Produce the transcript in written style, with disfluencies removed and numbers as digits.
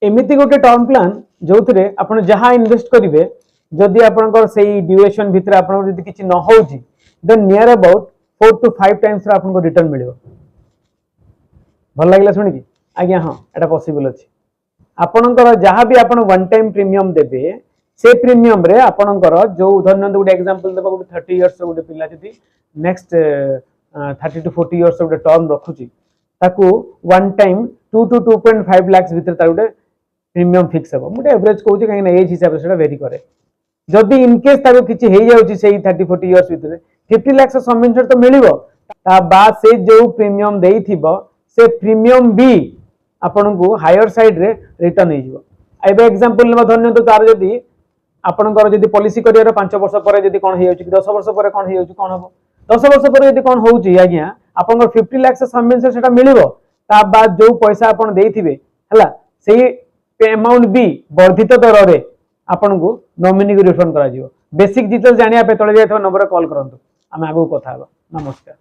एमिति गोटे term plan जो थे आपन जहाँ इन्वेस्ट करेंगे जदि आपनकर सेही ड्यूरेशन भितर आपन जदि किछि न होउची then near about 4 to 5 times आपनको रिटर्न मिलियो। भल लागला सुनि कि आज्ञा हाँ एटा पॉसिबल अछि। आपनकर जहाँ भी आपन वन टाइम प्रीमियम देबे से प्रीमियम रे आपनकर जो उदाहरण गोटे एग्जांपल देबा गोटे 30 इयर्स गोटे पिला जदि नेक्स्ट 30 to 40 इयर्स गोटे टर्म रखुची ताकू वन टाइम 2 to 2.5 लाख भितर ता गोटे प्रीमियम फिक्स हे मुझे एवरेज कहूँ कहीं एज हिसाब से वेरी करे जदि इनकेस ताको किछि हे जाउची सेही 30-40 इयर्स भितर 50 लाख सबवेंचर तो मिलिबो ता बाद से जो प्रीमियम देइथिबो से प्रीमियम भी आपन को हायर साइड रे रिटर्न हे जिवो। एबे एग्जांपल लेबा धन्य तो तार जदि आपनकर जदि पॉलिसी करियर 5 वर्ष पर जदि कोन हे जाउची 10 वर्ष पर कोन हे जाउची कोन हबो 10 वर्ष पर जदि कोन होउची आज्ञा आपनकर 50 लाख सबवेंचर सेटा मिलिबो ता बाद जो पैसा आपन देइथिबे हला सेही अमाउंट भी वर्धित दर रे आपन को नॉमिनी को रिफंड करा जिवो। बेसिक डिटेल्स जानिया पे तळे जाय नंबर कॉल करंतु आमे आगो कथा हबा। नमस्कार।